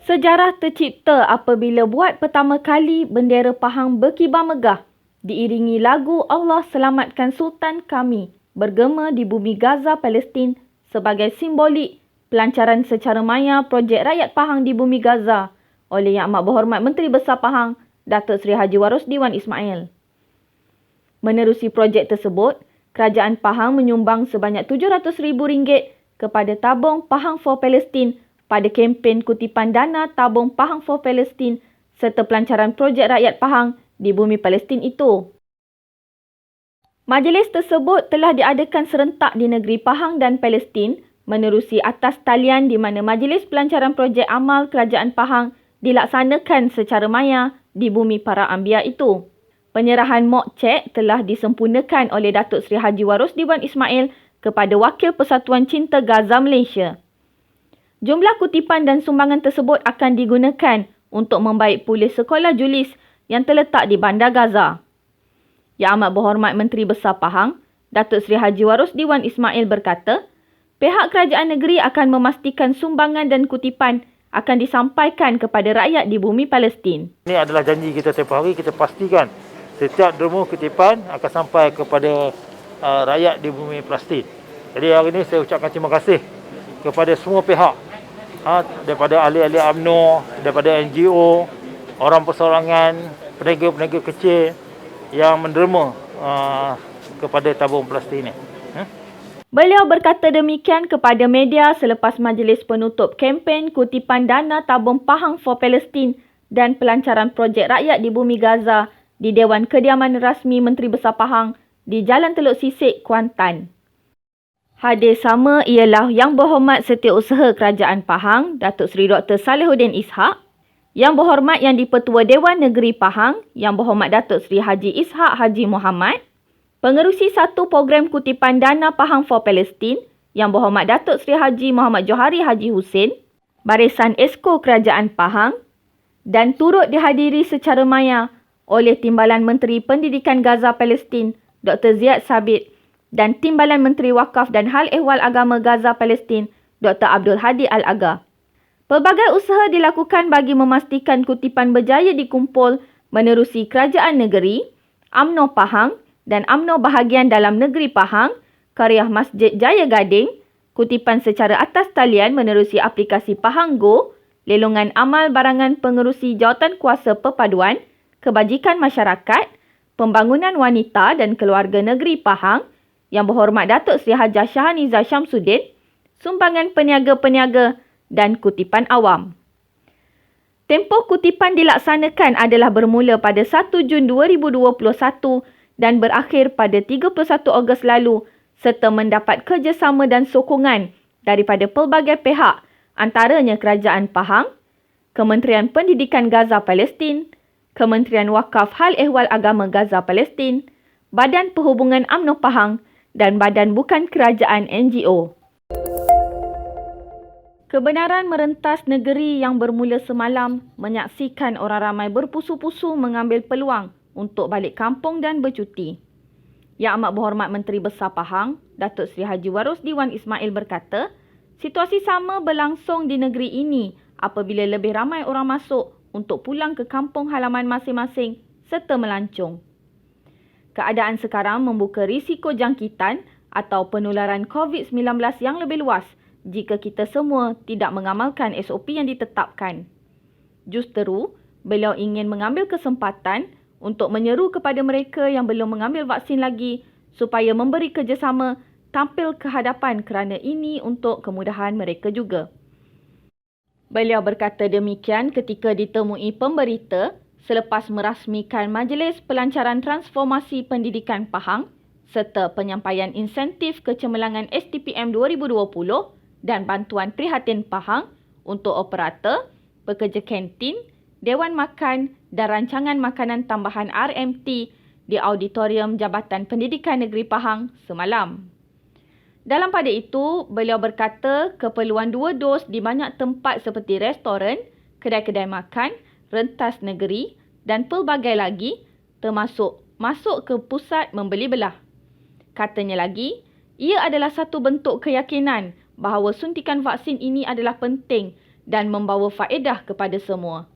Sejarah tercipta apabila buat pertama kali bendera Pahang berkibar megah, diiringi lagu Allah Selamatkan Sultan Kami bergema di bumi Gaza, Palestin sebagai simbolik pelancaran secara maya projek rakyat Pahang di bumi Gaza oleh Yang Amat Berhormat Menteri Besar Pahang, Datuk Seri Haji Warosdi Wan Ismail. Menerusi projek tersebut, Kerajaan Pahang menyumbang sebanyak RM700,000 kepada tabung Pahang for Palestine pada kempen kutipan dana tabung Pahang for Palestine serta pelancaran projek rakyat Pahang di bumi Palestin itu. Majlis tersebut telah diadakan serentak di negeri Pahang dan Palestin menerusi atas talian di mana majlis pelancaran projek amal Kerajaan Pahang dilaksanakan secara maya di bumi para Anbiya itu. Penyerahan mock cek telah disempurnakan oleh Datuk Seri Haji Warosdi Wan Ismail kepada Wakil Persatuan Cinta Gaza Malaysia. Jumlah kutipan dan sumbangan tersebut akan digunakan untuk membaik pulih sekolah Julis yang terletak di Bandar Gaza. Yang Amat Berhormat Menteri Besar Pahang, Datuk Seri Haji Warosdi Wan Ismail berkata, pihak kerajaan negeri akan memastikan sumbangan dan kutipan akan disampaikan kepada rakyat di bumi Palestin. Ini adalah janji kita tempoh hari, kita pastikan setiap derma kutipan akan sampai kepada rakyat di bumi Palestin. Jadi hari ini saya ucapkan terima kasih kepada semua pihak, daripada ahli-ahli UMNO, daripada NGO, orang persorangan, peniaga-peniaga kecil yang menderma kepada tabung Palestin ini. Beliau berkata demikian kepada media selepas majlis penutup kempen kutipan dana tabung Pahang for Palestine dan pelancaran projek rakyat di bumi Gaza di Dewan Kediaman Rasmi Menteri Besar Pahang di Jalan Teluk Sisik, Kuantan. Hadir sama ialah Yang Berhormat Setiausaha Kerajaan Pahang, Datuk Seri Dr. Salihuddin Ishak, Yang Berhormat Yang di-Pertua Dewan Negeri Pahang, Yang Berhormat Datuk Seri Haji Ishak Haji Muhammad, Pengerusi satu program kutipan dana Pahang for Palestine, Yang Berhormat Datuk Seri Haji Muhammad Johari Haji Hussein, Barisan Esko Kerajaan Pahang dan turut dihadiri secara maya oleh Timbalan Menteri Pendidikan Gaza Palestin, Dr. Ziad Sabit dan Timbalan Menteri Wakaf dan Hal Ehwal Agama Gaza Palestin, Dr. Abdul Hadi Al-Agha. Pelbagai usaha dilakukan bagi memastikan kutipan berjaya dikumpul menerusi Kerajaan Negeri, UMNO Pahang dan UMNO Bahagian Dalam Negeri Pahang, Karya Masjid Jaya Gading, kutipan secara atas talian menerusi aplikasi Pahang Go, lelongan amal barangan pengerusi jawatan kuasa perpaduan, kebajikan masyarakat, pembangunan wanita dan keluarga negeri Pahang, Yang Berhormat Datuk Seri Hajah Shahaniza Syamsuddin, sumbangan peniaga-peniaga dan kutipan awam. Tempoh kutipan dilaksanakan adalah bermula pada 1 Jun 2021 dan berakhir pada 31 Ogos lalu serta mendapat kerjasama dan sokongan daripada pelbagai pihak antaranya Kerajaan Pahang, Kementerian Pendidikan Gaza Palestin, Kementerian Wakaf Hal Ehwal Agama Gaza Palestin, Badan Perhubungan UMNO Pahang dan Badan Bukan Kerajaan NGO. Kebenaran merentas negeri yang bermula semalam menyaksikan orang ramai berpusu-pusu mengambil peluang untuk balik kampung dan bercuti. Yang Amat Berhormat Menteri Besar Pahang, Datuk Seri Haji Warosdi Wan Ismail berkata, situasi sama berlangsung di negeri ini apabila lebih ramai orang masuk untuk pulang ke kampung halaman masing-masing serta melancong. Keadaan sekarang membuka risiko jangkitan atau penularan COVID-19 yang lebih luas jika kita semua tidak mengamalkan SOP yang ditetapkan. Justeru, beliau ingin mengambil kesempatan untuk menyeru kepada mereka yang belum mengambil vaksin lagi supaya memberi kerjasama tampil ke hadapan kerana ini untuk kemudahan mereka juga. Beliau berkata demikian ketika ditemui pemberita selepas merasmikan Majlis Pelancaran Transformasi Pendidikan Pahang serta penyampaian insentif kecemerlangan STPM 2020 dan bantuan prihatin Pahang untuk operator, pekerja kantin, Dewan Makan dan Rancangan Makanan Tambahan RMT di Auditorium Jabatan Pendidikan Negeri Pahang semalam. Dalam pada itu, beliau berkata keperluan 2 dos di banyak tempat seperti restoran, kedai-kedai makan, rentas negeri dan pelbagai lagi termasuk masuk ke pusat membeli belah. Katanya lagi, ia adalah satu bentuk keyakinan bahawa suntikan vaksin ini adalah penting dan membawa faedah kepada semua.